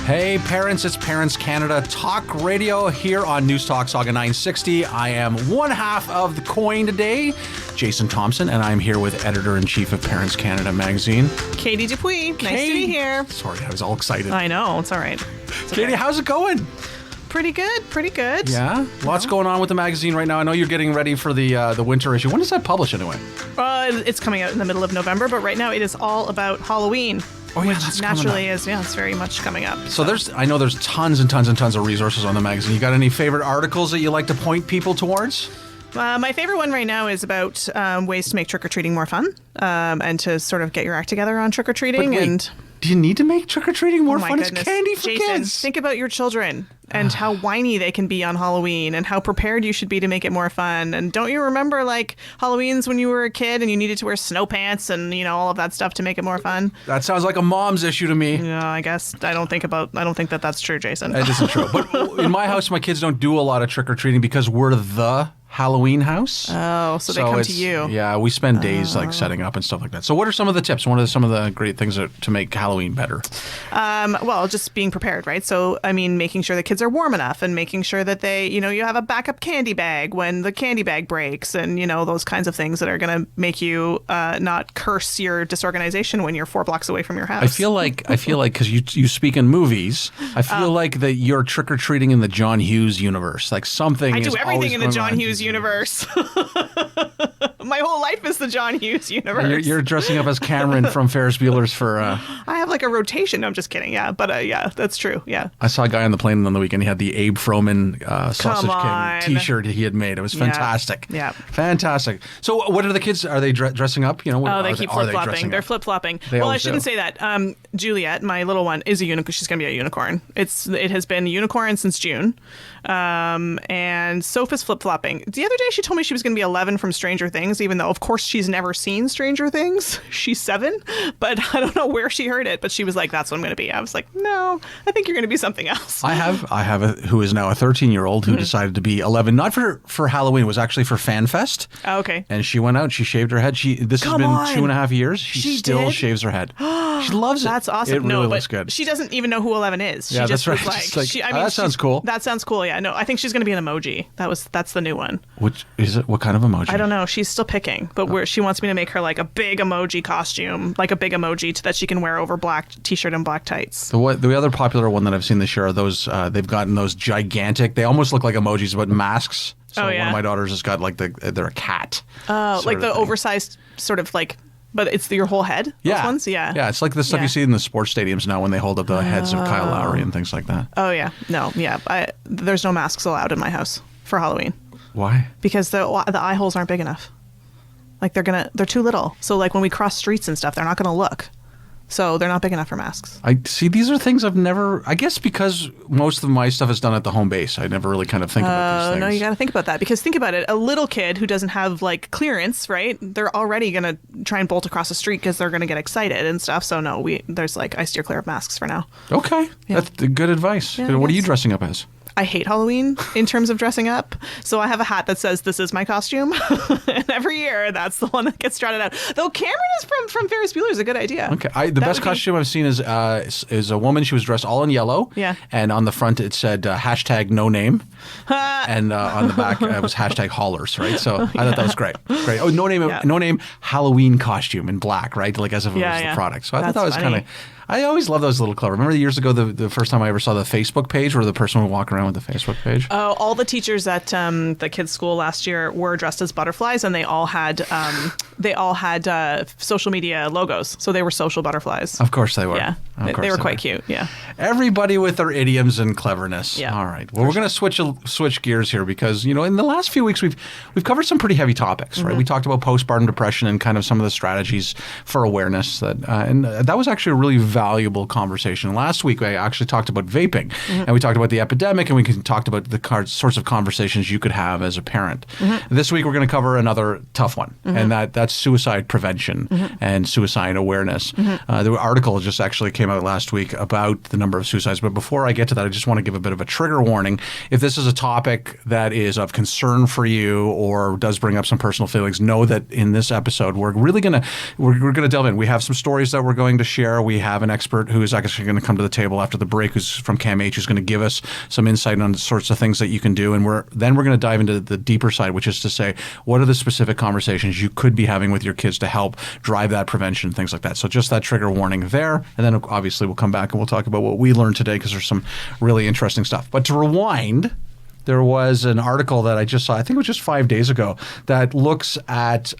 Hey parents, it's Parents Canada Talk Radio here on News Talk Saga 960. I am one half of the coin today, Jason Thompson, and I'm here with Editor-in-Chief of Parents Canada magazine, Katie Dupuis. Nice to be here. Sorry, I was all excited. I know, it's all right. Katie, how's it going? Pretty good. Yeah? Lots going on with the magazine right now. I know you're getting ready for the winter issue. When does that publish anyway? It's coming out in the middle of November, but right now it is all about Halloween. Oh, yeah, which naturally is, it's very much coming up. So I know there's tons and tons and tons of resources on the magazine. You got any favorite articles that you like to point people towards? My favorite one right now is about ways to make trick-or-treating more fun and to sort of get your act together on trick-or-treating. Do you need to make trick-or-treating more fun? Goodness. It's candy for Jason, kids. Think about your children and how whiny they can be on Halloween and how prepared you should be to make it more fun. And don't you remember like Halloween's when you were a kid and you needed to wear snow pants and all of that stuff to make it more fun? That sounds like a mom's issue to me. No, I guess I don't think that that's true, Jason. It isn't true. But in my house, my kids don't do a lot of trick-or-treating because we're the Halloween house. Oh, so they come to you. Yeah, we spend days like setting up and stuff like that. So what are some of the tips? What are some of the great things to make Halloween better? Well, just being prepared, right? So, I mean, making sure the kids are warm enough and making sure that they, you have a backup candy bag when the candy bag breaks and, those kinds of things that are going to make you not curse your disorganization when you're 4 blocks away from your house. I feel like because you speak in movies, I feel like that you're trick-or-treating in the John Hughes universe. Like something I do is everything in the always John going on. Hughes universe. My whole life is the John Hughes universe. You're dressing up as Cameron from Ferris Bueller's for... I have like a rotation. No, I'm just kidding. Yeah, but yeah, that's true. Yeah. I saw a guy on the plane on the weekend. He had the Abe Froman Sausage on. King T-shirt he had made. It was fantastic. Yeah. Fantastic. So what are the kids? Are they dressing up? They keep flip-flopping. They're flip-flopping. Well, I shouldn't say that. Juliet, my little one, is a unicorn. She's going to be a unicorn. It has been a unicorn since June. And Soph is flip-flopping. The other day she told me she was going to be 11 from Stranger Things, even though, of course, she's never seen Stranger Things. She's 7, but I don't know where she heard it, but she was like, that's what I'm going to be. I was like, no, I think you're going to be something else. I have who is now a 13-year-old who decided to be 11, not for Halloween. It was actually for FanFest. Oh, okay. And she went out, she shaved her head. This has been 2.5 years. She still shaves her head. She loves it. That's awesome. It really looks good. She doesn't even know who 11 is. She yeah, just that's right. was like, that sounds cool. That sounds cool. Yeah, no, I think she's going to be an emoji. That's the new one. Which is it? What kind of emoji? I don't know. She's still picking, but she wants me to make her like a big emoji costume, like a big emoji that she can wear over black t-shirt and black tights. The other popular one that I've seen this year are those. They've gotten those gigantic. They almost look like emojis, but masks. So one of my daughters has got like they're a cat. Oh, like the oversized sort of like. But it's your whole head? Those ones? Yeah. Yeah, it's like the stuff you see in the sports stadiums now when they hold up the heads of Kyle Lowry and things like that. Oh, yeah. No, yeah. There's no masks allowed in my house for Halloween. Why? Because the eye holes aren't big enough. Like they're too little. So like when we cross streets and stuff, they're not going to look. So they're not big enough for masks. I see. These are things I've never. I guess because most of my stuff is done at the home base, I never really kind of think about these things. No, you got to think about that because think about it. A little kid who doesn't have like clearance, right? They're already gonna try and bolt across the street because they're gonna get excited and stuff. So no, there's like I steer clear of masks for now. Okay, that's good advice. Yeah, what are you dressing up as? I hate Halloween in terms of dressing up. So I have a hat that says, "This is my costume." And every year, that's the one that gets trotted out. Though Cameron is from Ferris Bueller is a good idea. Okay. The best costume I've seen is a woman. She was dressed all in yellow. Yeah. And on the front, it said hashtag no name. And on the back, it was hashtag haulers, right? So I thought that was great. Great. Oh, no name Halloween costume in black, right? Like as if it was the product. So I thought that was kind of... I always love those little clever. Remember years ago, the first time I ever saw the Facebook page where the person would walk around with the Facebook page? Oh, all the teachers at the kids' school last year were dressed as butterflies, and they all had social media logos. So they were social butterflies. Of course they were. Yeah, they were quite cute. Yeah. Everybody with their idioms and cleverness. Yeah. All right. Well, we're going to switch gears here because in the last few weeks we've covered some pretty heavy topics, right? We talked about postpartum depression and kind of some of the strategies for awareness and that was actually a really valuable conversation. Last week, I actually talked about vaping, and we talked about the epidemic, and we talked about the sorts of conversations you could have as a parent. This week, we're going to cover another tough one, and that's suicide prevention and suicide awareness. The article just actually came out last week about the number of suicides, but before I get to that, I just want to give a bit of a trigger warning. If this is a topic that is of concern for you or does bring up some personal feelings, know that in this episode, we're really going to delve in. We have some stories that we're going to share. We have an expert who is actually going to come to the table after the break, who's from CAMH, who's going to give us some insight on the sorts of things that you can do. And then we're going to dive into the deeper side, which is to say, what are the specific conversations you could be having with your kids to help drive that prevention, things like that. So just that trigger warning there. And then obviously we'll come back and we'll talk about what we learned today, because there's some really interesting stuff. But to rewind, there was an article that I just saw, I think it was just 5 days ago, that looks at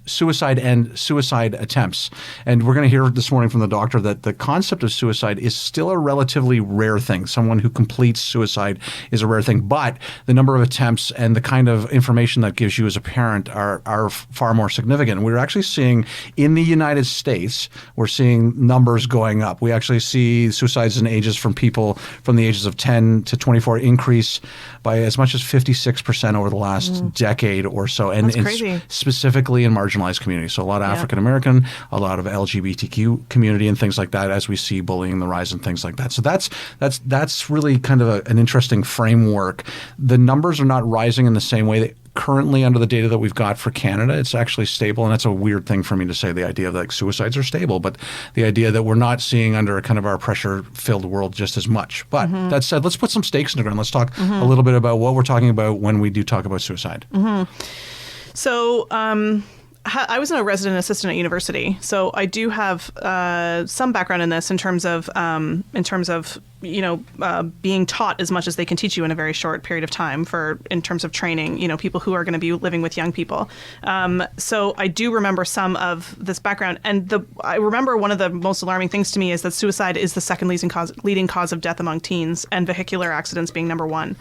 suicide and suicide attempts. And we're going to hear this morning from the doctor that the concept of suicide is still a relatively rare thing. Someone who completes suicide is a rare thing, but the number of attempts and the kind of information that gives you as a parent are far more significant. And we're actually seeing in the United States, we're seeing numbers going up. We actually see suicides in ages from people from the ages of 10 to 24 increase by as much as 56% over the last decade or so. And that's crazy. Specifically in marginalized communities. So a lot of African-American, a lot of LGBTQ community and things like that, as we see bullying the rise and things like that. So that's really kind of an interesting framework. The numbers are not rising in the same way that currently under the data that we've got for Canada, it's actually stable. And that's a weird thing for me to say, the idea of like suicides are stable, but the idea that we're not seeing under kind of our pressure-filled world just as much. But that said, let's put some stakes in the ground. Let's talk a little bit about what we're talking about when we do talk about suicide. So I was a resident assistant at university, so I do have some background in this in terms of being taught as much as they can teach you in a very short period of time in terms of training, people who are going to be living with young people. So I do remember some of this background. And I remember one of the most alarming things to me is that suicide is the second leading cause of death among teens, and vehicular accidents being number one.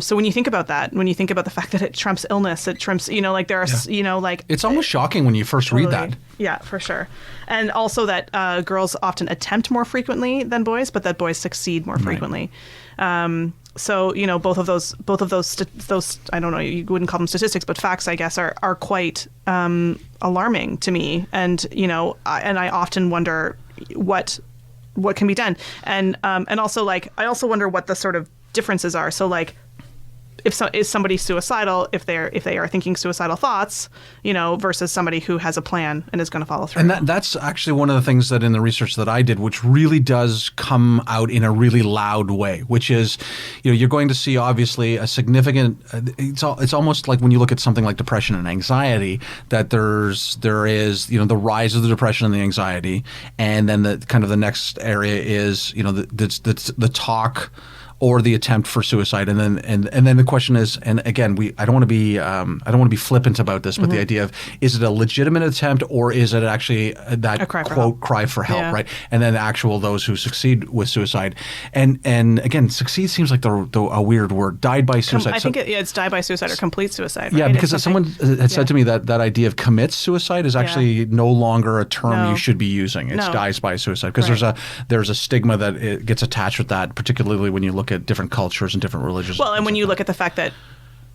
So when you think about that, when you think about the fact that it trumps illness, it trumps, there are, it's almost shocking when you first read that. Yeah, for sure. And also that girls often attempt more frequently than boys, but that boys succeed more frequently. So, both of those, I don't know, you wouldn't call them statistics, but facts, I guess, are quite alarming to me. And, I often wonder what can be done. And also, I also wonder what the sort of differences are. So, is somebody suicidal if they are thinking suicidal thoughts, versus somebody who has a plan and is going to follow through. And that's actually one of the things that in the research that I did, which really does come out in a really loud way, which is, you're going to see obviously a significant. It's almost like when you look at something like depression and anxiety, that there is the rise of the depression and the anxiety, and then the kind of the next area is the talk or the attempt for suicide, and then the question is, and again, I don't want to be flippant about this, but the idea of, is it a legitimate attempt or is it actually that cry for help, right? And then those who succeed with suicide, and again, succeed seems like a weird word. Died by suicide. I think it's die by suicide or complete suicide. Right? Yeah, because someone had said to me that idea of commits suicide is actually no longer a term you should be using. It's dies by suicide, because there's a stigma that it gets attached with that, particularly when you look at different cultures and different religions. Well, and when you look at the fact that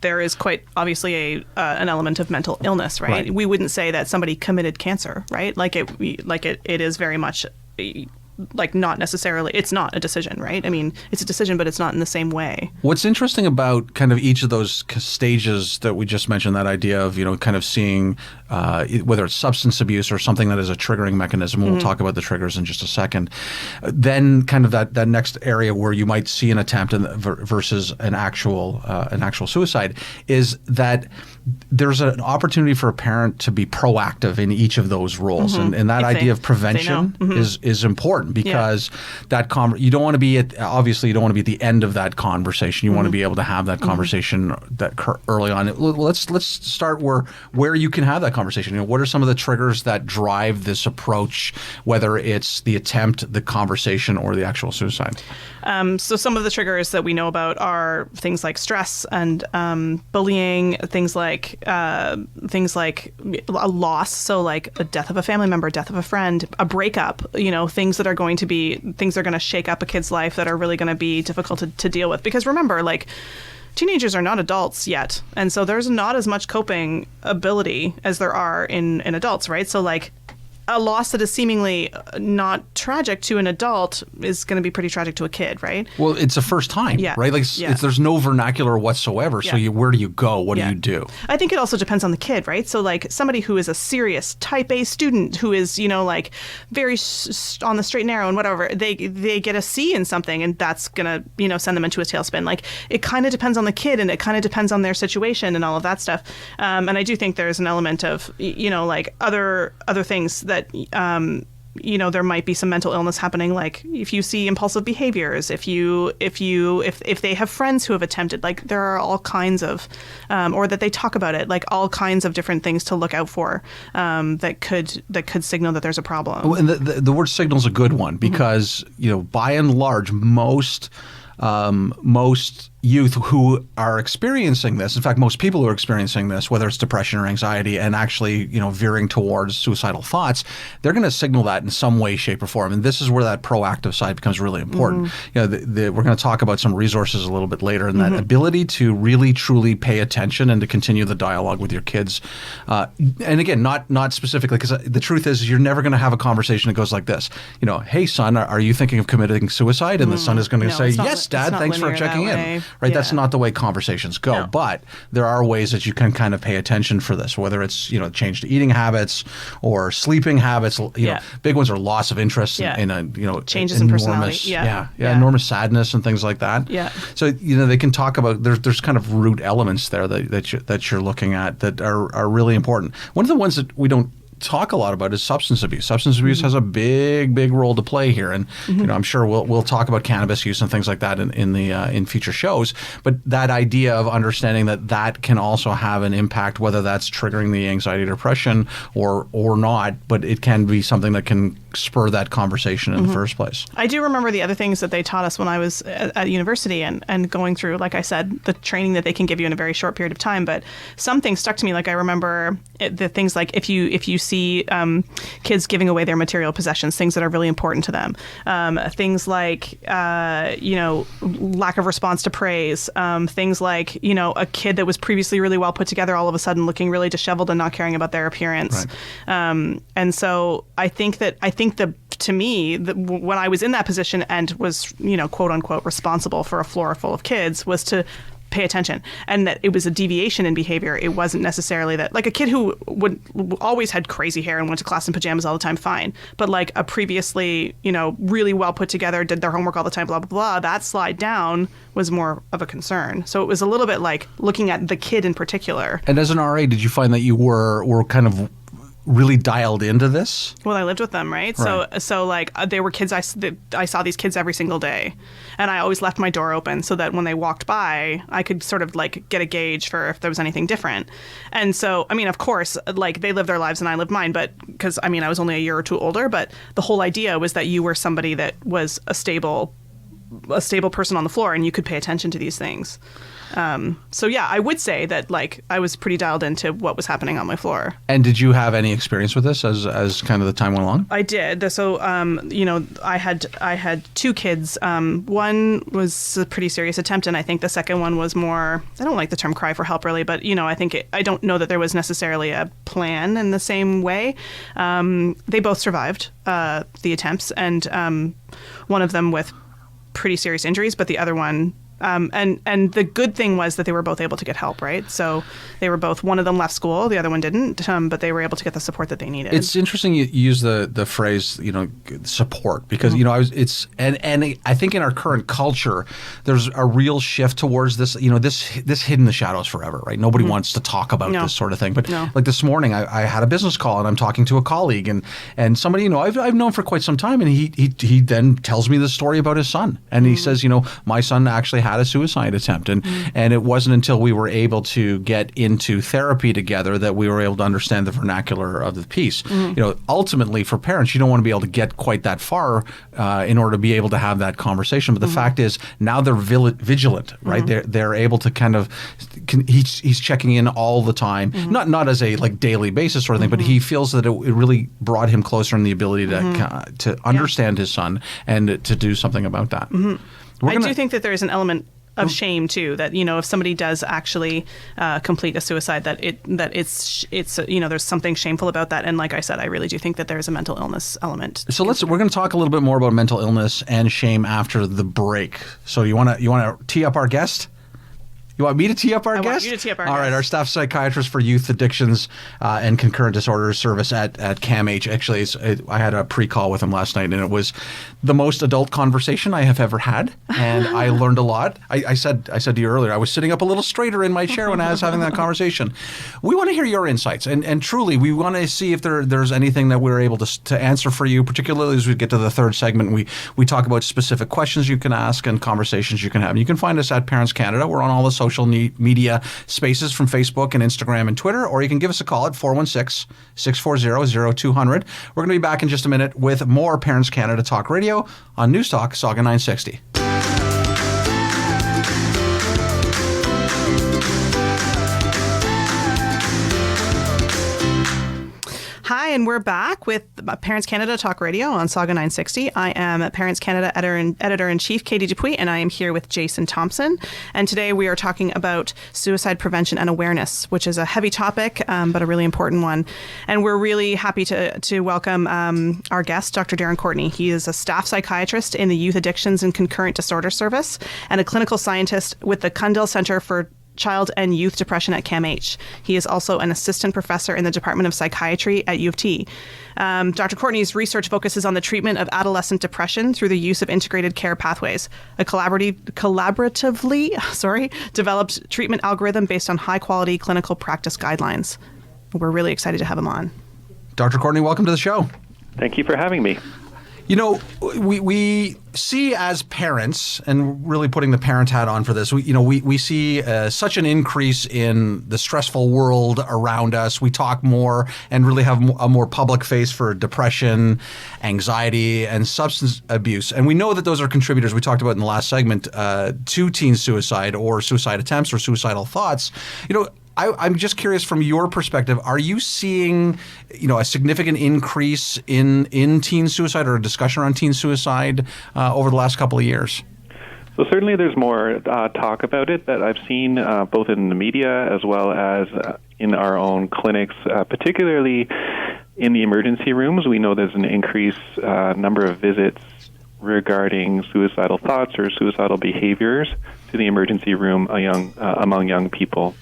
there is quite obviously an element of mental illness, right? We wouldn't say that somebody committed cancer, right? It is very much not necessarily, it's not a decision, right? I mean, it's a decision, but it's not in the same way. What's interesting about kind of each of those stages that we just mentioned, that idea of, kind of seeing whether it's substance abuse or something that is a triggering mechanism, we'll talk about the triggers in just a second, then kind of that next area where you might see an attempt versus an actual suicide, is that there's an opportunity for a parent to be proactive in each of those roles. And that idea of prevention is important. important because you don't want to be obviously you don't want to be at the end of that conversation. You want to be able to have that conversation that early on. Let's start where you can have that conversation. What are some of the triggers that drive this approach, whether it's the attempt, the conversation, or the actual suicide? So some of the triggers that we know about are things like stress and bullying, things like a loss, so like a death of a family member, death of a friend, a breakup, things that are going to shake up a kid's life that are really going to be difficult to deal with. Because remember, like, teenagers are not adults yet. And so there's not as much coping ability as there are in adults, right? So like a loss that is seemingly not tragic to an adult is going to be pretty tragic to a kid, right? Well, it's the first time, right? Like, there's no vernacular whatsoever. So where do you go? What do you do? I think it also depends on the kid, right? So like somebody who is a serious type A student who is, like very on the straight and narrow and whatever, they get a C in something and that's going to, send them into a tailspin. Like it kind of depends on the kid and it kind of depends on their situation and all of that stuff. And I do think there's an element of, like other things that there might be some mental illness happening, like if you see impulsive behaviors, if they have friends who have attempted, like there are all kinds of or that they talk about it, like all kinds of different things to look out for that could signal that there's a problem. Well, and the word signal is a good one because by and large most youth who are experiencing this, in fact, most people who are experiencing this, whether it's depression or anxiety and actually, veering towards suicidal thoughts, they're going to signal that in some way, shape, or form. And this is where that proactive side becomes really important. We're going to talk about some resources a little bit later, and that ability to really, truly pay attention and to continue the dialogue with your kids. And again, not specifically, because the truth is you're never going to have a conversation that goes like this. Hey, son, are you thinking of committing suicide? And the son is going to say, yes, Dad, thanks for checking in. Right? That's not the way conversations go. No. But there are ways that you can kind of pay attention for this, whether it's, change to eating habits or sleeping habits. Big ones are loss of interest in changes in personality. Enormous sadness and things like that. Yeah. So, they can talk about, there's kind of root elements there that you're looking at that are really important. One of the ones that we don't talk a lot about is substance abuse. Substance abuse has a big role to play here, and I'm sure we'll talk about cannabis use and things like that in future shows. But that idea of understanding that can also have an impact, whether that's triggering the anxiety, depression, or not, but it can be something that can spur that conversation in the first place. I do remember the other things that they taught us when I was at university and going through, like I said, the training that they can give you in a very short period of time. But some things stuck to me. Like I remember the things like if you see kids giving away their material possessions, things that are really important to them, things like lack of response to praise, things like a kid that was previously really well put together all of a sudden looking really disheveled and not caring about their appearance. Right. And so I think to me, when I was in that position and was, quote unquote, responsible for a floor full of kids, was to pay attention, and that it was a deviation in behavior. It wasn't necessarily that, like a kid who would always had crazy hair and went to class in pajamas all the time, fine. But like a previously, really well put together, did their homework all the time, blah, blah, blah, that slide down was more of a concern. So it was a little bit like looking at the kid in particular. And as an RA, did you find that you were kind of really dialed into this? Well, I lived with them, right? So like they were kids. I saw these kids every single day, and I always left my door open so that when they walked by, I could sort of like get a gauge for if there was anything different. And so, I mean, of course, like they lived their lives and I lived mine, but because I was only a year or two older. But the whole idea was that you were somebody that was a stable person on the floor, and you could pay attention to these things. So yeah, I would say that like I was pretty dialed into what was happening on my floor. And did you have any experience with this as kind of the time went along? I did. So I had two kids. One was a pretty serious attempt, and I think the second one was more, I don't like the term cry for help really, but I don't know that there was necessarily a plan in the same way. They both survived the attempts, and one of them with pretty serious injuries, but the other one And the good thing was that they were both able to get help, right? So they were both, one of them left school, the other one didn't, but they were able to get the support that they needed. It's interesting you use the phrase, support, because, and I think in our current culture, there's a real shift towards this, this hid in the shadows forever, right? Nobody wants to talk about this sort of thing. But like this morning, I had a business call and I'm talking to a colleague and somebody, I've known for quite some time, and he then tells me the story about his son. And he says, my son actually had a suicide attempt. And it wasn't until we were able to get into therapy together that we were able to understand the vernacular of the piece. Ultimately for parents, you don't want to be able to get quite that far in order to be able to have that conversation. But the fact is now they're vigilant, right? They're able to kind of, he's checking in all the time, not as a like daily basis sort of thing, but he feels that it really brought him closer in the ability to understand his son and to do something about that. I do think that there's an element of shame too, that if somebody does actually complete a suicide, that it's there's something shameful about that. And like I said, I really do think that there's a mental illness element. So we're going to talk a little bit more about mental illness and shame after the break. So you want to tee up our guest? You want me to tee up our guest? I want you to tee up our guest. All right, our staff psychiatrist for youth addictions and concurrent disorders service at CAMH. Actually, I had a pre-call with him last night, and it was the most adult conversation I have ever had, and I learned a lot. I said to you earlier, I was sitting up a little straighter in my chair when I was having that conversation. We want to hear your insights, and truly, we want to see if there's anything that we're able to answer for you, particularly as we get to the third segment. We talk about specific questions you can ask and conversations you can have. And you can find us at Parents Canada. We're on all the social media spaces from Facebook and Instagram and Twitter, or you can give us a call at 416-640-0200. We're going to be back in just a minute with more Parents Canada Talk Radio on News Talk Saga 960. Hi, and we're back with Parents Canada Talk Radio on Saga 960. I am Parents Canada Editor-in-Chief Katie Dupuis, and I am here with Jason Thompson. And today we are talking about suicide prevention and awareness, which is a heavy topic, but a really important one. And we're really happy to welcome our guest, Dr. Darren Courtney. He is a staff psychiatrist in the Youth Addictions and Concurrent Disorder Service and a clinical scientist with the Cundell Center for Child and Youth Depression at CAMH. He is also an assistant professor in the Department of Psychiatry at U of T. Dr. Courtney's research focuses on the treatment of adolescent depression through the use of integrated care pathways, a collaboratively developed treatment algorithm based on high-quality clinical practice guidelines. We're really excited to have him on. Dr. Courtney, welcome to the show. Thank you for having me. We see as parents, and really putting the parent hat on for this, we see such an increase in the stressful world around us. We talk more and really have a more public face for depression, anxiety, and substance abuse. And we know that those are contributors, we talked about in the last segment, to teen suicide or suicide attempts or suicidal thoughts. I'm just curious, from your perspective, are you seeing, a significant increase in teen suicide or a discussion around teen suicide over the last couple of years? So certainly there's more talk about it that I've seen both in the media as well as in our own clinics, particularly in the emergency rooms. We know there's an increased number of visits regarding suicidal thoughts or suicidal behaviors to the emergency room among young people.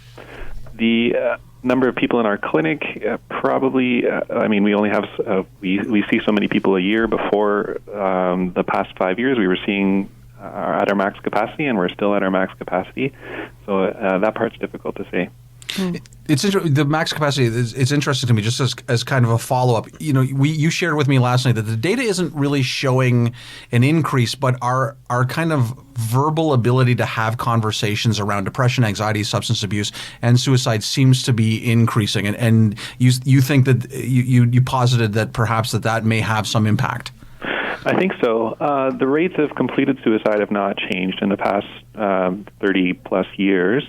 The number of people in our clinic, we only have, we see so many people a year. Before the past 5 years, we were seeing at our max capacity, and we're still at our max capacity. So that part's difficult to say. It's the max capacity. It's interesting to me, just as kind of a follow up. You shared with me last night that the data isn't really showing an increase, but our kind of verbal ability to have conversations around depression, anxiety, substance abuse, and suicide seems to be increasing. And you think that you posited that perhaps that may have some impact. I think so. The rates of completed suicide have not changed in the past 30 plus years.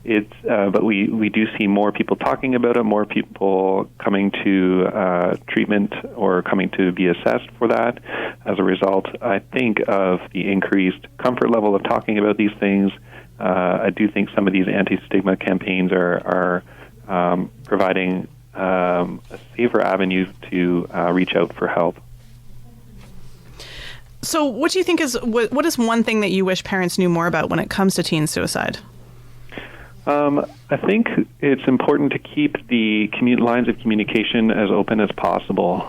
But we do see more people talking about it, more people coming to treatment or coming to be assessed for that. As a result, I think of the increased comfort level of talking about these things. I do think some of these anti-stigma campaigns are providing a safer avenue to reach out for help. So what do you think what is one thing that you wish parents knew more about when it comes to teen suicide? I think it's important to keep the lines of communication as open as possible.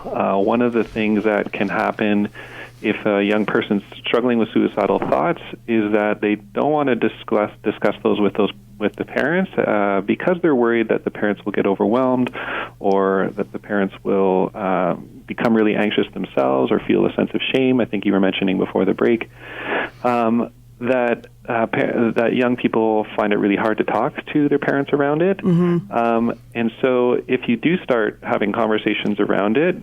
One of the things that can happen if a young person's struggling with suicidal thoughts is that they don't want to discuss those with the parents because they're worried that the parents will get overwhelmed or that the parents will become really anxious themselves or feel a sense of shame. I think you were mentioning before the break that young people find it really hard to talk to their parents around it. Mm-hmm. And so if you do start having conversations around it,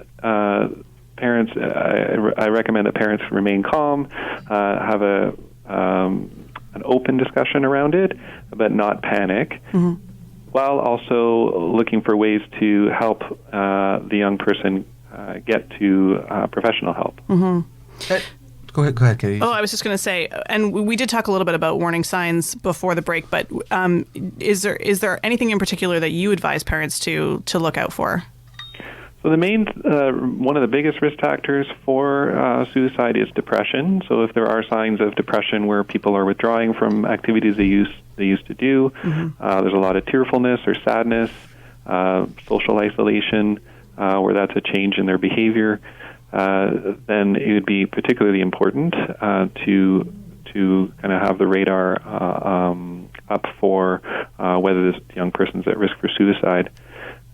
parents, I recommend that parents remain calm, have an open discussion around it, but not panic, mm-hmm. while also looking for ways to help the young person get to professional help. Mm-hmm. Go ahead, Katie. Oh, I was just going to say, and we did talk a little bit about warning signs before the break, but is there anything in particular that you advise parents to look out for? So the main, one of the biggest risk factors for suicide is depression. So if there are signs of depression where people are withdrawing from activities they used to do, mm-hmm. There's a lot of tearfulness or sadness, social isolation, where that's a change in their behavior, then it would be particularly important to kind of have the radar up for whether this young person's at risk for suicide.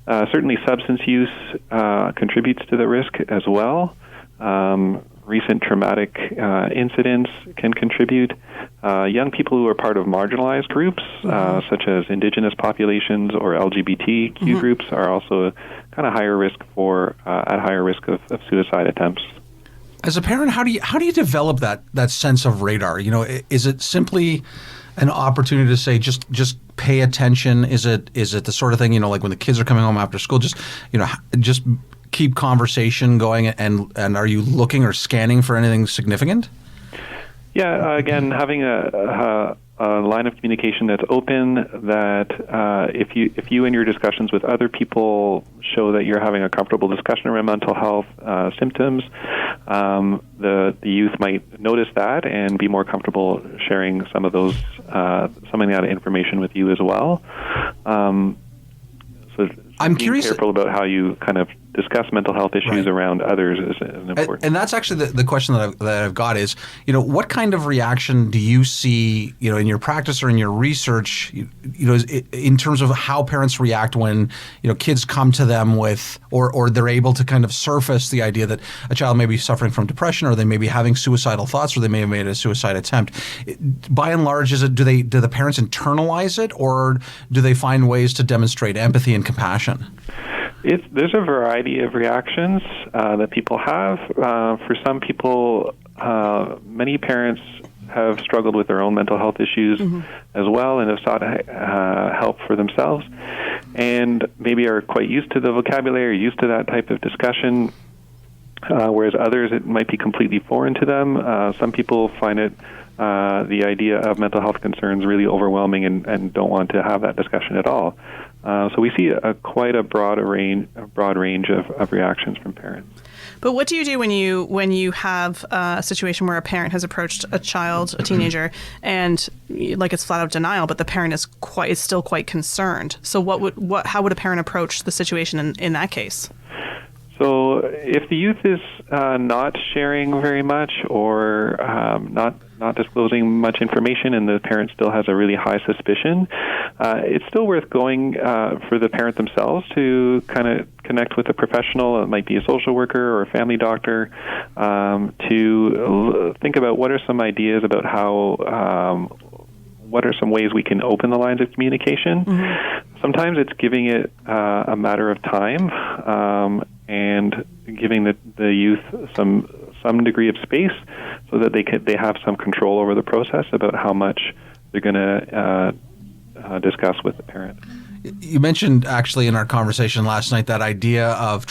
Certainly substance use contributes to the risk as well. Recent traumatic incidents can contribute. Young people who are part of marginalized groups, mm-hmm. Such as indigenous populations or LGBTQ mm-hmm. groups, are also kind of higher risk at higher risk of suicide attempts. As a parent, how do you develop that sense of radar? You know, is it simply an opportunity to say just pay attention? Is it the sort of thing, you know, like when the kids are coming home after school, just keep conversation going, and are you looking or scanning for anything significant? Yeah, again, having a line of communication that's open, that if you in your discussions with other people show that you're having a comfortable discussion around mental health symptoms, the youth might notice that and be more comfortable sharing some of that information with you as well. So I'm being curious. Careful about how you kind of discuss mental health issues around others is important. And that's actually the question that I've got is, you know, what kind of reaction do you see, you know, in your practice or in your research, you know, in terms of how parents react when, you know, kids come to them with, or they're able to kind of surface the idea that a child may be suffering from depression, or they may be having suicidal thoughts, or they may have made a suicide attempt. By and large, do the parents internalize it, or do they find ways to demonstrate empathy and compassion? There's a variety of reactions that people have. For some people, many parents have struggled with their own mental health issues mm-hmm. as well, and have sought help for themselves, and maybe are quite used to the vocabulary, used to that type of discussion, whereas others, it might be completely foreign to them. Some people find it the idea of mental health concerns really overwhelming and don't want to have that discussion at all. So we see quite a broad range of reactions from parents. But what do you do when you have a situation where a parent has approached a child, a teenager, and like it's flat out denial, but the parent is still quite concerned? So how would a parent approach the situation in that case? So if the youth is not sharing very much, or not disclosing much information, and the parent still has a really high suspicion, it's still worth going for the parent themselves to kind of connect with a professional. It might be a social worker or a family doctor, to think about what are some ideas about how what are some ways we can open the lines of communication. Mm-hmm. Sometimes it's giving it a matter of time, and giving the youth some degree of space so that they have some control over the process about how much they're going to discuss with the parent. You mentioned actually in our conversation last night that idea of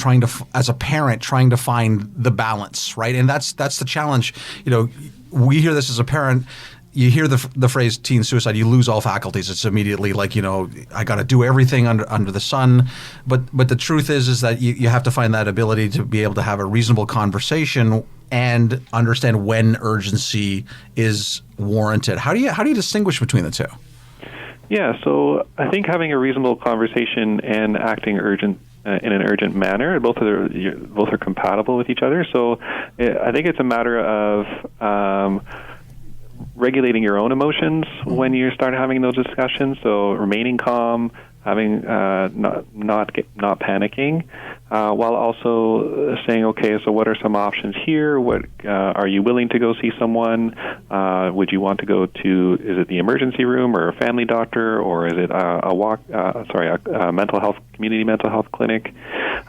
as a parent, trying to find the balance, right? And that's the challenge. You know, we hear this as a parent. You hear the phrase teen suicide, you lose all faculties. It's immediately like, you know, I got to do everything under the sun. But the truth is that you have to find that ability to be able to have a reasonable conversation and understand when urgency is warranted. How do you distinguish between the two? Yeah, so I think having a reasonable conversation and acting urgent in an urgent manner, both are compatible with each other. So I think it's a matter of regulating your own emotions when you start having those discussions. So remaining calm, having not panicking, while also saying, okay, so what are some options here? What are you willing to go see someone? Would you want to go to? Is it the emergency room or a family doctor, or is it a mental health community mental health clinic?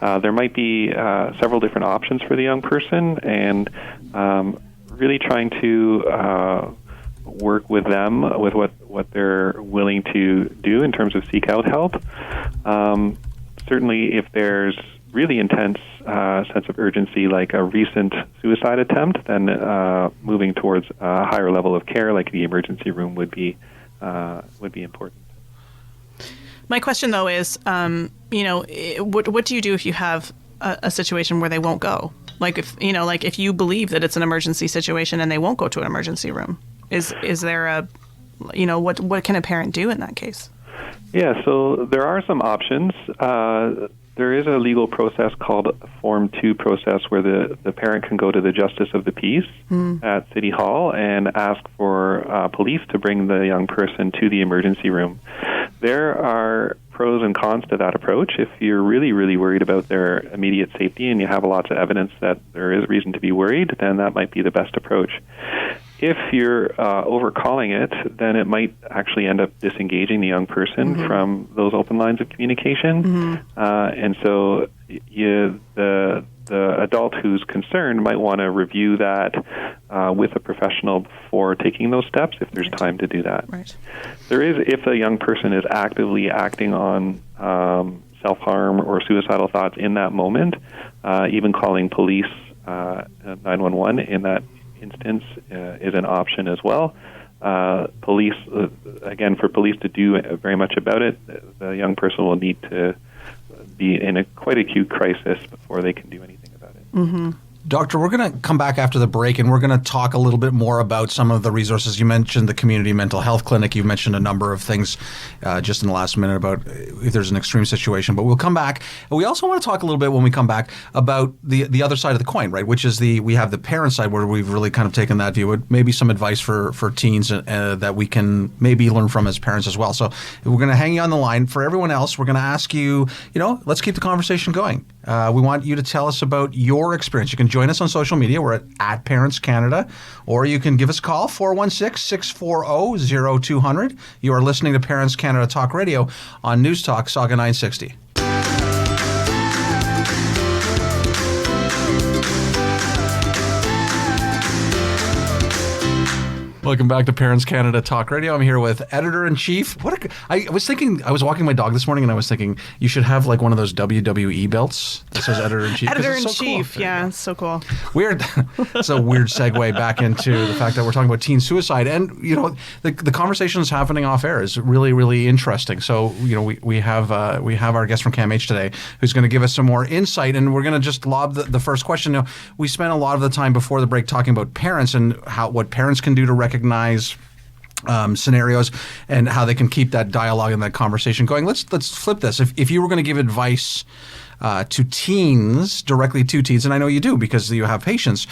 There might be several different options for the young person, and really trying to work with them with what they're willing to do in terms of seek out help. Certainly, if there's really intense sense of urgency, like a recent suicide attempt, then moving towards a higher level of care, like the emergency room, would be important. My question, though, is, what do you do if you have a situation where they won't go? Like if you believe that it's an emergency situation and they won't go to an emergency room, is there a, what can a parent do in that case? Yeah, so there are some options. There is a legal process called a Form 2 process where the parent can go to the Justice of the Peace at City Hall and ask for police to bring the young person to the emergency room. There are pros and cons to that approach. If you're really, really worried about their immediate safety and you have lots of evidence that there is reason to be worried, then that might be the best approach. If you're overcalling it, then it might actually end up disengaging the young person from those open lines of communication. And so the adult who's concerned might want to review that with a professional before taking those steps, if there's time to do that. Right. There is, if a young person is actively acting on self-harm or suicidal thoughts in that moment, even calling police 911 in that instance is an option as well. Police, again, for police to do very much about it, the young person will need to be in a quite acute crisis before they can do anything about it. Doctor, we're going to come back after the break, and we're going to talk a little bit more about some of the resources. You mentioned the Community Mental Health Clinic. You mentioned a number of things just in the last minute about if there's an extreme situation. But we'll come back. And we also want to talk a little bit when we come back about the other side of the coin, right? Which is we have the parent side where we've really kind of taken that view. Maybe some advice for teens that we can maybe learn from as parents as well. So we're going to hang you on the line. For everyone else, we're going to ask you, let's keep the conversation going. We want you to tell us about your experience. You can join us on social media. We're at Parents Canada, or you can give us a call, 416-640-0200. You are listening to Parents Canada Talk Radio on News Talk Saga 960. Welcome back to Parents Canada Talk Radio. I'm here with Editor-in-Chief. I was walking my dog this morning and I was thinking you should have like one of those WWE belts that says Editor-in-Chief. Editor-in-Chief, so cool. Yeah, it's so cool. Weird. It's a weird segue back into the fact that we're talking about teen suicide. And, the conversation that's happening off air is really, really interesting. So, we have our guest from CAMH today who's going to give us some more insight. And we're going to just lob the first question. We spent a lot of the time before the break talking about parents and what parents can do to recognize scenarios and how they can keep that dialogue and that conversation going. Let's flip this. If you were going to give advice to teens, directly to teens, and I know you do because you have patients,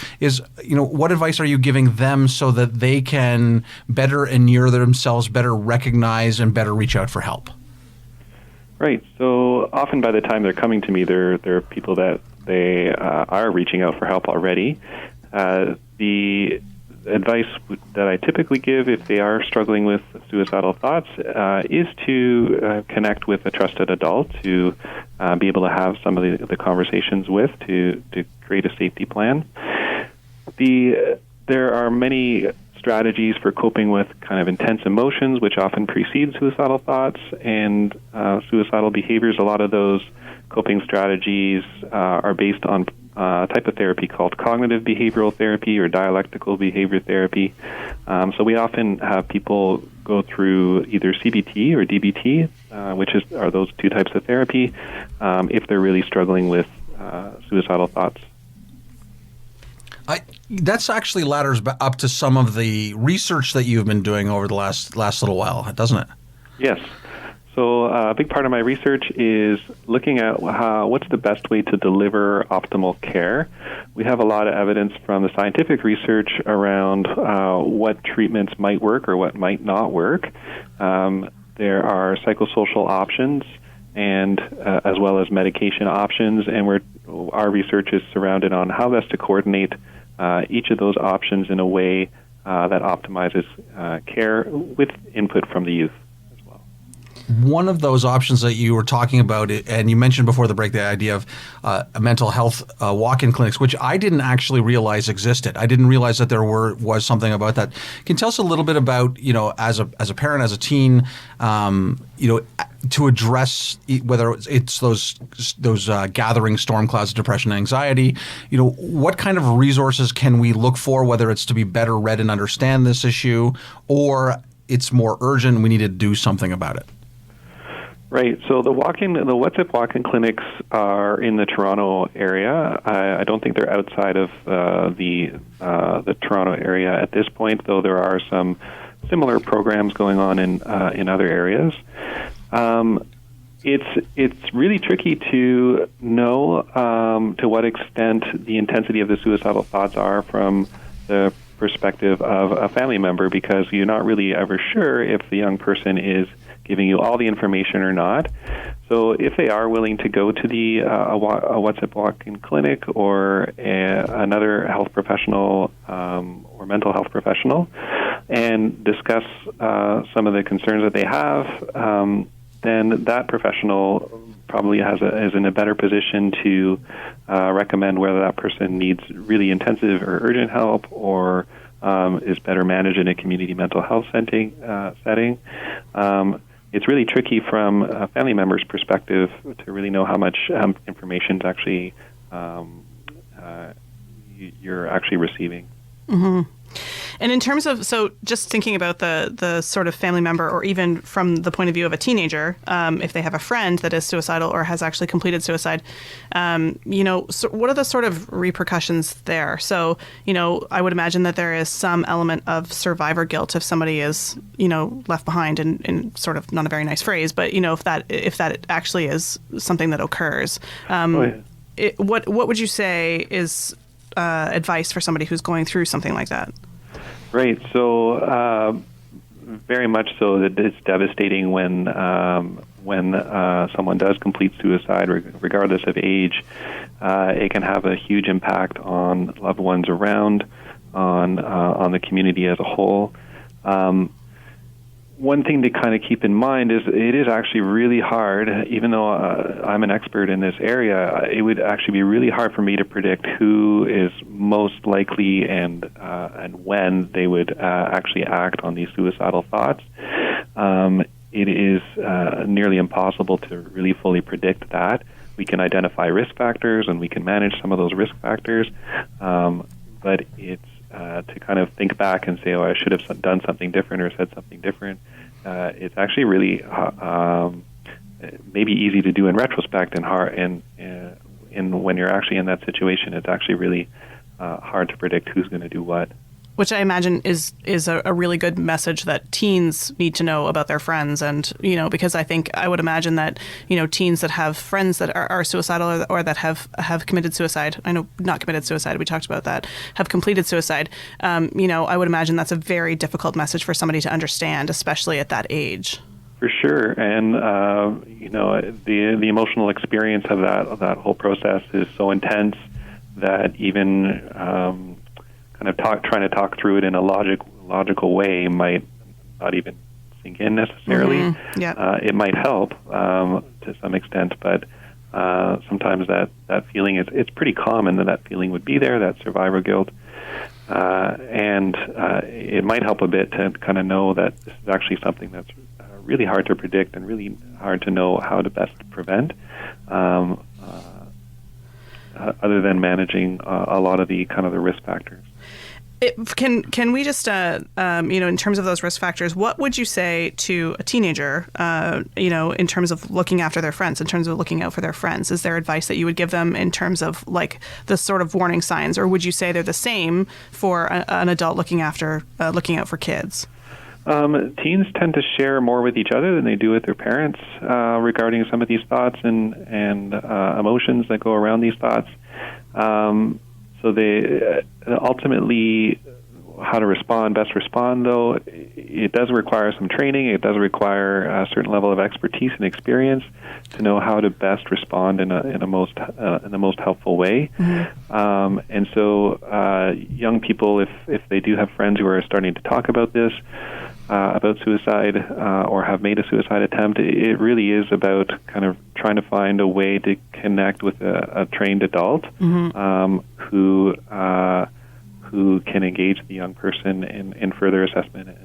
what advice are you giving them so that they can better inure themselves, better recognize, and better reach out for help? Right. So often by the time they're coming to me, there are people that they are reaching out for help already. The advice that I typically give if they are struggling with suicidal thoughts is to connect with a trusted adult to be able to have some of the conversations with to create a safety plan. There are many strategies for coping with kind of intense emotions, which often precede suicidal thoughts and suicidal behaviors. A lot of those coping strategies are based on a type of therapy called cognitive behavioral therapy or dialectical behavior therapy. So we often have people go through either CBT or DBT, which are those two types of therapy, if they're really struggling with suicidal thoughts. That's actually ladders up to some of the research that you've been doing over the last little while, doesn't it? Yes. So a big part of my research is looking at what's the best way to deliver optimal care. We have a lot of evidence from the scientific research around what treatments might work or what might not work. There are psychosocial options and as well as medication options, and our research is surrounded on how best to coordinate each of those options in a way that optimizes care with input from the youth. One of those options that you were talking about, and you mentioned before the break, the idea of mental health walk-in clinics, which I didn't actually realize existed. I didn't realize that there was something about that. Can you tell us a little bit about, as a parent, as a teen, to address whether it's those gathering storm clouds of depression and anxiety, what kind of resources can we look for, whether it's to be better read and understand this issue, or it's more urgent and we need to do something about it? Right. So the WhatsApp walk-in clinics are in the Toronto area. I don't think they're outside of the Toronto area at this point, though there are some similar programs going on in other areas. It's really tricky to know to what extent the intensity of the suicidal thoughts are from the perspective of a family member, because you're not really ever sure if the young person is giving you all the information or not. So if they are willing to go to the a WhatsApp walk-in clinic or another health professional or mental health professional and discuss some of the concerns that they have, then that professional probably is in a better position to recommend whether that person needs really intensive or urgent help or is better managed in a community mental health setting. It's really tricky from a family member's perspective to really know how much information is actually you're actually receiving. Mm-hmm. And in terms of, so just thinking about the sort of family member, or even from the point of view of a teenager, if they have a friend that is suicidal or has actually completed suicide, so what are the sort of repercussions there? So, I would imagine that there is some element of survivor guilt if somebody is, left behind in sort of not a very nice phrase, but, if that actually is something that occurs. What would you say is advice for somebody who's going through something like that? Right. So very much so that it's devastating when someone does complete suicide, regardless of age. It can have a huge impact on loved ones around, on the community as a whole. One thing to kind of keep in mind is it is actually really hard, even though I'm an expert in this area, it would actually be really hard for me to predict who is most likely and when they would actually act on these suicidal thoughts. It is nearly impossible to really fully predict that. We can identify risk factors and we can manage some of those risk factors, but it's to kind of think back and say, I should have done something different or said something different. It's actually really maybe easy to do in retrospect and hard. And when you're actually in that situation, it's actually really hard to predict who's going to do what. Which I imagine is a really good message that teens need to know about their friends. And, because I would imagine that, teens that have friends that are suicidal or that have committed suicide, I know not committed suicide, we talked about that, have completed suicide, I would imagine that's a very difficult message for somebody to understand, especially at that age. For sure. And, the emotional experience of that whole process is so intense that even kind of trying to talk through it in a logical way might not even sink in necessarily. Mm-hmm. Yeah. It might help to some extent, but sometimes that feeling it's pretty common that feeling would be there, that survivor guilt, and it might help a bit to kind of know that this is actually something that's really hard to predict and really hard to know how to best prevent. Other than managing a lot of the kind of the risk factors. Can we just, in terms of those risk factors, what would you say to a teenager, in terms of looking after their friends, in terms of looking out for their friends? Is there advice that you would give them in terms of like the sort of warning signs, or would you say they're the same for an adult looking out for kids? Teens tend to share more with each other than they do with their parents regarding some of these thoughts and emotions that go around these thoughts. So they ultimately, how to best respond, though, it does require some training. It does require a certain level of expertise and experience to know how to best respond in the most helpful way. Mm-hmm. And so young people, if they do have friends who are starting to talk about this, about suicide or have made a suicide attempt, it really is about kind of trying to find a way to connect with a trained adult mm-hmm. Who can engage the young person in further assessment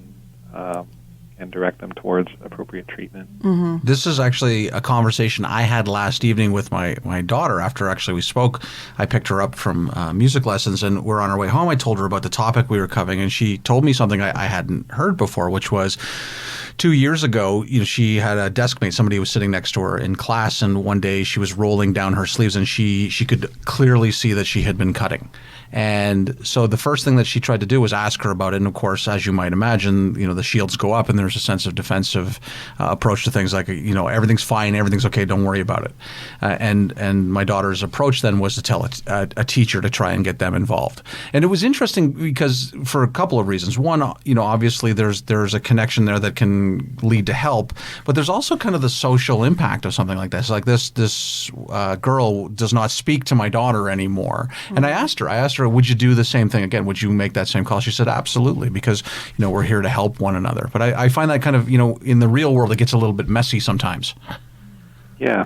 and direct them towards appropriate treatment. Mm-hmm. This is actually a conversation I had last evening with my daughter. After actually we spoke, I picked her up from music lessons, and we're on our way home. I told her about the topic we were covering, and she told me something I hadn't heard before, which was 2 years ago, she had a desk mate. Somebody was sitting next to her in class, and one day she was rolling down her sleeves, and she could clearly see that she had been cutting. And so the first thing that she tried to do was ask her about it. And of course, as you might imagine, the shields go up and there's a sense of defensive approach to things like, everything's fine, everything's okay, don't worry about it. And my daughter's approach then was to tell a teacher to try and get them involved. And it was interesting because for a couple of reasons. One, obviously there's a connection there that can lead to help, but there's also kind of the social impact of something like this. Like this girl does not speak to my daughter anymore. Mm-hmm. And I asked her, would you do the same thing again? Would you make that same call? She said, absolutely, because, we're here to help one another. But I find that kind of, in the real world, it gets a little bit messy sometimes. Yeah.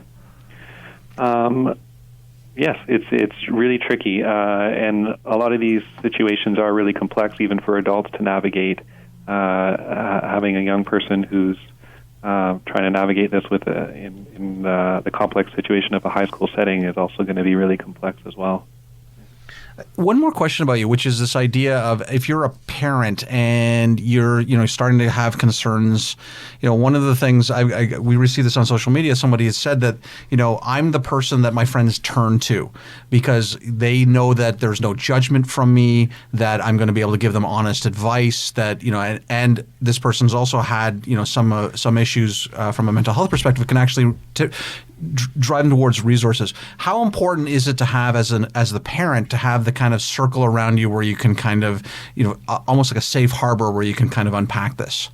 Yes, it's really tricky. And a lot of these situations are really complex, even for adults to navigate. Having a young person who's trying to navigate this in the complex situation of a high school setting is also going to be really complex as well. One more question about you, which is this idea of if you're a parent and you're, starting to have concerns, one of the things we received this on social media, somebody has said that, I'm the person that my friends turn to because they know that there's no judgment from me, that I'm going to be able to give them honest advice, that, and this person's also had, some issues from a mental health perspective can actually drive them towards resources. How important is it to have as the parent to have the kind of circle around you where you can kind of, almost like a safe harbor where you can kind of unpack this?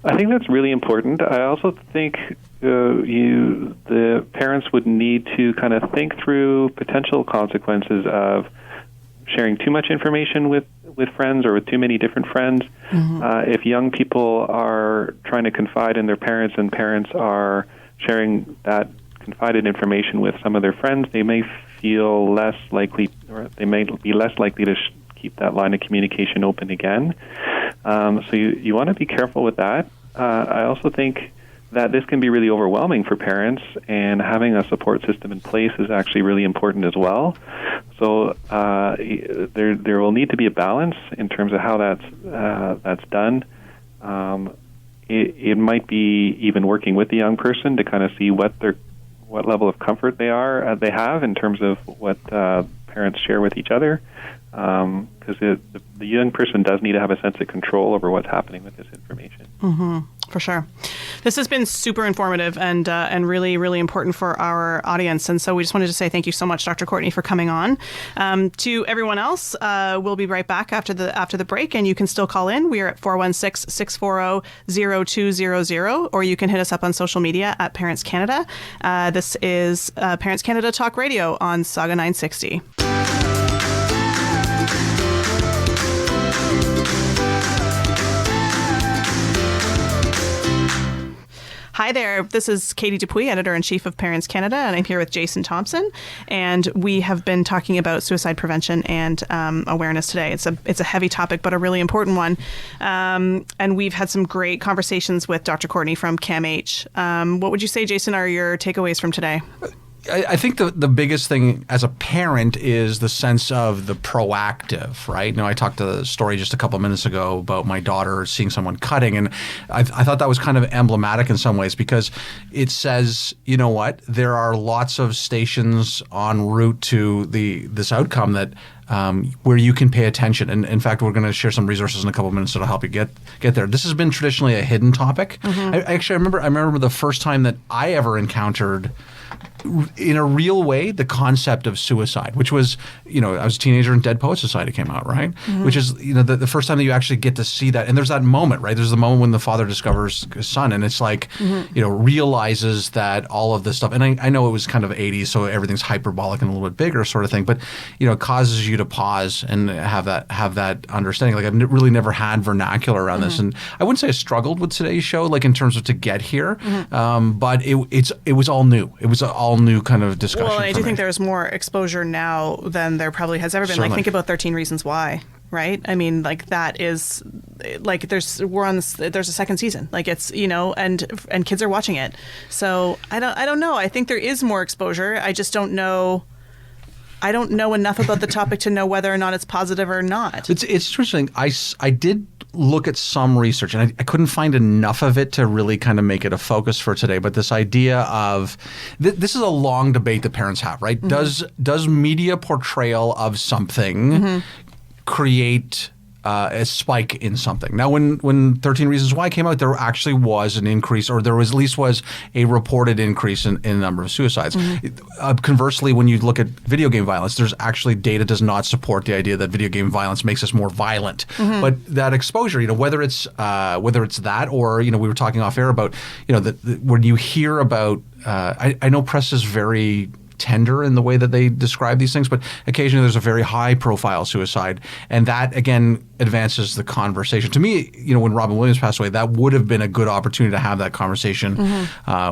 I think that's really important. I also think the parents would need to kind of think through potential consequences of sharing too much information with friends or with too many different friends. Mm-hmm. If young people are trying to confide in their parents and parents are sharing that confided information with some of their friends, they may feel less likely, or they may be less likely to keep that line of communication open again. So you want to be careful with that. I also think that this can be really overwhelming for parents, and having a support system in place is actually really important as well. So there will need to be a balance in terms of how that's done. It might be even working with the young person to kind of see what level of comfort they have in terms of what parents share with each other, because the young person does need to have a sense of control over what's happening with this information. Mm-hmm. For sure. This has been super informative and really, really important for our audience. And so we just wanted to say thank you so much, Dr. Courtney, for coming on. To everyone else, we'll be right back after the break, and you can still call in. We are at 416-640-0200, or you can hit us up on social media at Parents Canada. This is Parents Canada Talk Radio on Saga 960. Hi there. This is Katie Dupuy, Editor-in-Chief of Parents Canada, and I'm here with Jason Thompson. And we have been talking about suicide prevention and awareness today. It's a heavy topic, but a really important one. And we've had some great conversations with Dr. Courtney from CAMH. What would you say, Jason, are your takeaways from today? I think the biggest thing as a parent is the sense of the proactive, right? I talked to the story just a couple of minutes ago about my daughter seeing someone cutting, and I thought that was kind of emblematic in some ways because it says, you know what, there are lots of stations en route to this outcome that where you can pay attention. And in fact, we're going to share some resources in a couple of minutes that'll help you get there. This has been traditionally a hidden topic. I remember the first time that I ever encountered in a real way the concept of suicide, which was, I was a teenager and Dead Poets Society came out, right? Which is, the first time that you actually get to see that. And there's that moment, right? There's the moment when the father discovers his son and it's like, realizes that all of this stuff. And I know it was kind of 80s, so everything's hyperbolic and a little bit bigger sort of thing, but, it causes you to pause and have that understanding. Like I've really never had vernacular around this. And I wouldn't say I struggled with today's show, like in terms of to get here, but it was all new. It was all new kind of discussion. Well, I do think there's more exposure now than there probably has ever been. Certainly. Like think about 13 Reasons Why, right? I mean, like that is like there's a second season. Like it's, and kids are watching it. So I don't know. I think there is more exposure. I just don't know. I don't know enough about the topic to know whether or not it's positive or not. It's interesting. I did look at some research, and I couldn't find enough of it to really kind of make it a focus for today. But this idea of this is a long debate that parents have, right? Does media portrayal of something create a spike in something? Now, when 13 Reasons Why came out, there actually was an increase, or there was at least was a reported increase in the number of suicides. Conversely, when you look at video game violence, there's actually data does not support the idea that video game violence makes us more violent. But that exposure, whether it's that, or we were talking off air about that when you hear about, I know press is very tender in the way that they describe these things, but occasionally there's a very high-profile suicide, and that again advances the conversation. To me, when Robin Williams passed away, that would have been a good opportunity to have that conversation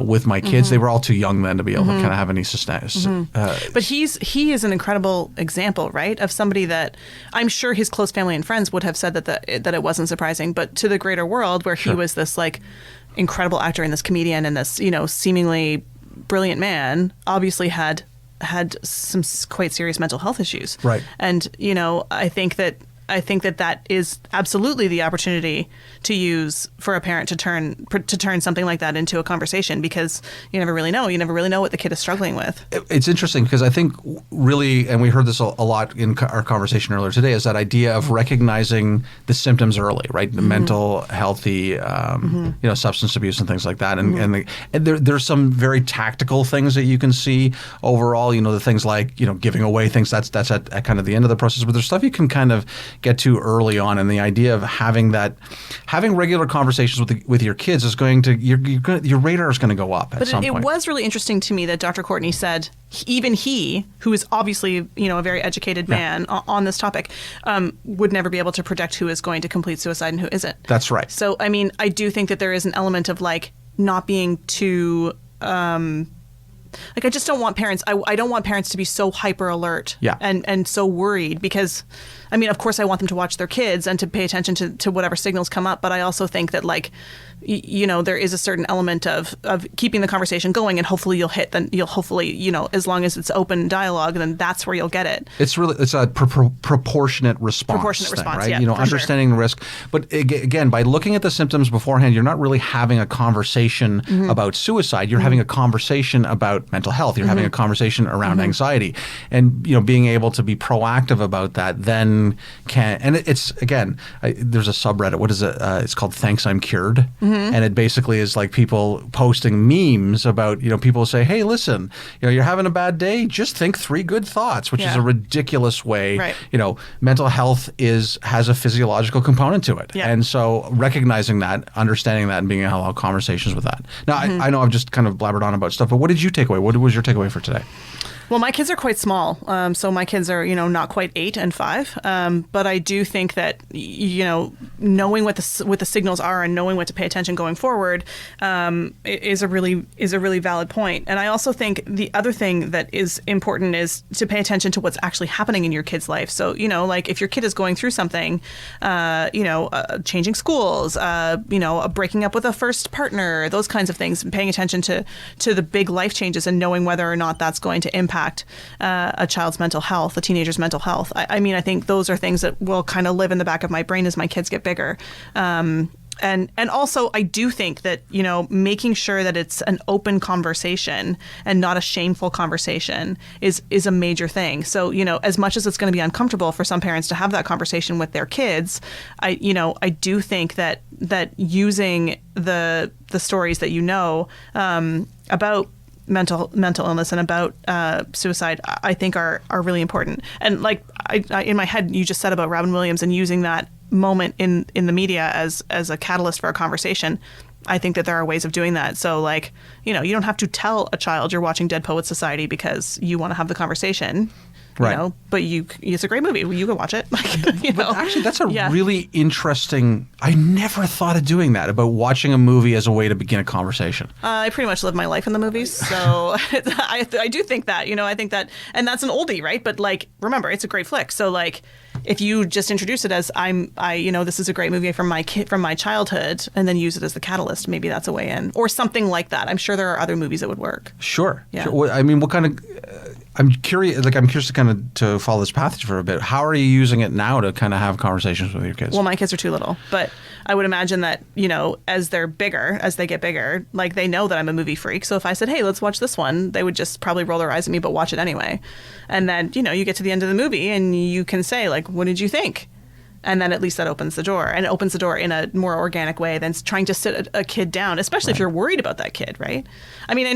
with my kids. They were all too young then to be able to kind of have any sustain. But he is an incredible example, right, of somebody that I'm sure his close family and friends would have said that it wasn't surprising, but to the greater world, where he was this like incredible actor and this comedian and this seemingly brilliant man, obviously had some quite serious mental health issues. Right. And, I think that is absolutely the opportunity to use for a parent to turn something like that into a conversation, because you never really know. You never really know what the kid is struggling with. It's interesting because I think really, and we heard this a lot in our conversation earlier today, is that idea of recognizing the symptoms early, right? The mental healthy, substance abuse and things like that. And there's some very tactical things that you can see overall, the things like, giving away things, that's at kind of the end of the process. But there's stuff you can kind of get to early on, and the idea of having regular conversations with your kids is going to your radar is going to go up at some point. It was really interesting to me that Dr. Courtney said even he, who is obviously a very educated man on this topic, would never be able to predict who is going to complete suicide and who isn't. That's right. So I mean, I do think that there is an element of like not being too. I just don't want parents. I don't want parents to be so hyper alert and so worried, because, I mean, of course, I want them to watch their kids and to pay attention to whatever signals come up. But I also think that, like, there is a certain element of keeping the conversation going, and hopefully as long as it's open dialogue, then that's where you'll get it. It's a proportionate response. Right? Yeah, understanding the risk. But again, by looking at the symptoms beforehand, you're not really having a conversation about suicide. You're having a conversation about mental health. You're having a conversation around anxiety, and being able to be proactive about that then can. And it's again, there's a subreddit. What is it? It's called "Thanks I'm Cured." And it basically is like people posting memes about, people say, hey, listen, you're having a bad day, just think 3 good thoughts, which is a ridiculous way. Right. Mental health has a physiological component to it. Yeah. And so recognizing that, understanding that, and being able to have conversations with that. Now, I know I've just kind of blabbered on about stuff, but what did you take away? What was your takeaway for today? Well, my kids are quite small. So my kids are, not quite 8 and 5. But I do think that, knowing what the signals are and knowing what to pay attention going forward is a really valid point. And I also think the other thing that is important is to pay attention to what's actually happening in your kid's life. So, like if your kid is going through something, changing schools, breaking up with a first partner, those kinds of things, and paying attention to the big life changes and knowing whether or not that's going to impact a child's mental health, a teenager's mental health. I think those are things that will kind of live in the back of my brain as my kids get bigger. And also, I do think that, making sure that it's an open conversation and not a shameful conversation is a major thing. So, as much as it's going to be uncomfortable for some parents to have that conversation with their kids, I do think that using the stories that about mental illness and about suicide, I think are really important. And like I in my head, you just said about Robin Williams and using that moment in the media as a catalyst for a conversation. I think that there are ways of doing that. So like, you don't have to tell a child you're watching Dead Poets Society because you want to have the conversation. Right. But it's a great movie. You can watch it. But actually, that's a really interesting. I never thought of doing that, about watching a movie as a way to begin a conversation. I pretty much live my life in the movies, so I do think that. I think that, and that's an oldie, right? But like, remember, it's a great flick. So like, if you just introduce it as this is a great movie from my childhood, and then use it as the catalyst, maybe that's a way in, or something like that. I'm sure there are other movies that would work. Sure. Yeah. Sure. I mean, what kind of? I'm curious to kind of to follow this path for a bit. How are you using it now to kind of have conversations with your kids? Well, my kids are too little, but I would imagine that, as they get bigger, like they know that I'm a movie freak. So if I said, hey, let's watch this one, they would just probably roll their eyes at me, but watch it anyway. And then, you get to the end of the movie and you can say, like, what did you think? And then at least that opens the door, and it opens the door in a more organic way than trying to sit a kid down, especially if you're worried about that kid, right? I mean,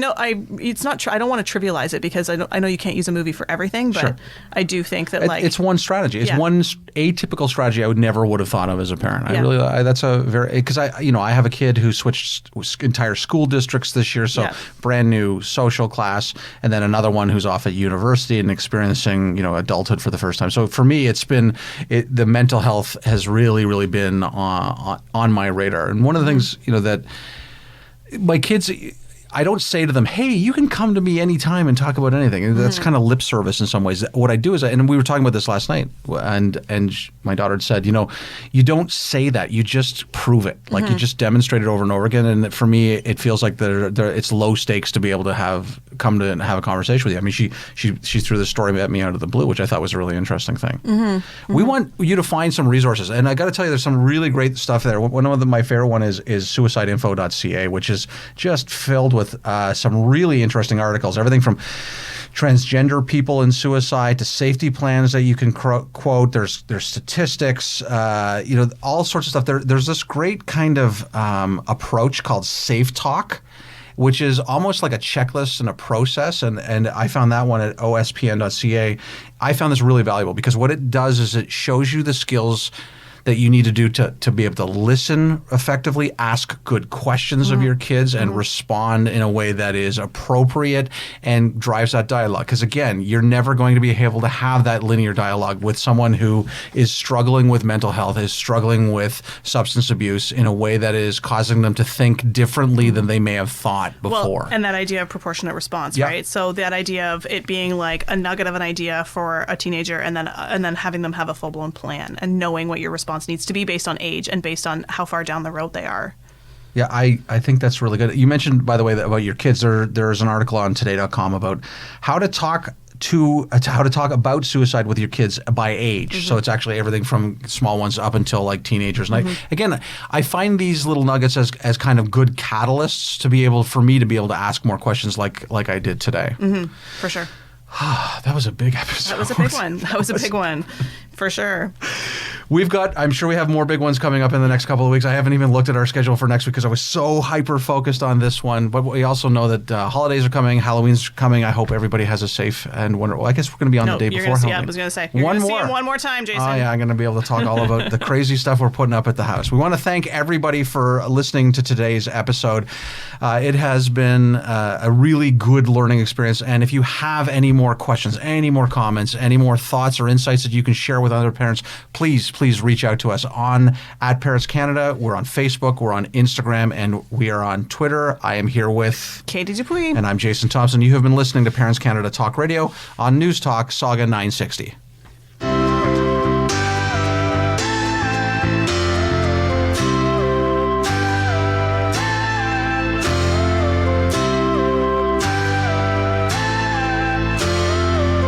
it's not. I don't want to trivialize it because I know you can't use a movie for everything, but sure. I do think that it's one strategy. It's one atypical strategy I would never have thought of as a parent. That's a very, because I have a kid who switched entire school districts this year, so brand new social class, and then another one who's off at university and experiencing adulthood for the first time. So for me, it's been the mental health has really, really been on my radar. And one of the things, that my kids, I don't say to them, hey, you can come to me anytime and talk about anything. And that's kind of lip service in some ways. What I do is, and we were talking about this last night, and my daughter had said, you don't say that. You just prove it. Like you just demonstrate it over and over again. And for me, it feels like it's low stakes to be able to come to and have a conversation with you. I mean, she threw this story at me out of the blue, which I thought was a really interesting thing. We want you to find some resources. And I got to tell you, there's some really great stuff there. One of my favorite one is suicideinfo.ca, which is just filled with some really interesting articles, everything from transgender people in suicide to safety plans that you can quote. There's statistics, all sorts of stuff. There's this great kind of approach called Safe Talk, which is almost like a checklist and a process. And I found that one at ospn.ca. I found this really valuable because what it does is it shows you the skills that you need to do to be able to listen effectively, ask good questions of your kids, and respond in a way that is appropriate and drives that dialogue. Because again, you're never going to be able to have that linear dialogue with someone who is struggling with mental health, is struggling with substance abuse in a way that is causing them to think differently than they may have thought before. Well, and that idea of proportionate response, right? So that idea of it being like a nugget of an idea for a teenager, and then having them have a full-blown plan and knowing what your response needs to be based on age and based on how far down the road they are. Yeah, I think that's really good. You mentioned, by the way, about your kids. There's an article on today.com about how to talk about suicide with your kids by age. So it's actually everything from small ones up until like teenagers. And I find these little nuggets as kind of good catalysts for me to be able to ask more questions like I did today. For sure. That was a big episode. That was a big one. For sure. I'm sure we have more big ones coming up in the next couple of weeks. I haven't even looked at our schedule for next week because I was so hyper-focused on this one. But we also know that holidays are coming, Halloween's coming. I hope everybody has a safe and wonderful... I guess we're going to be on the day before Halloween. Yeah, I was going to say. You're going to see him one more time, Jason. Oh, yeah, I'm going to be able to talk all about the crazy stuff we're putting up at the house. We want to thank everybody for listening to today's episode. It has been a really good learning experience. And if you have any more questions, any more comments, any more thoughts or insights that you can share with other parents, please reach out to us at Parents Canada. We're on Facebook, we're on Instagram, and we are on Twitter. I am here with Katie Dupuis. And I'm Jason Thompson. You have been listening to Parents Canada Talk Radio on News Talk Saga 960.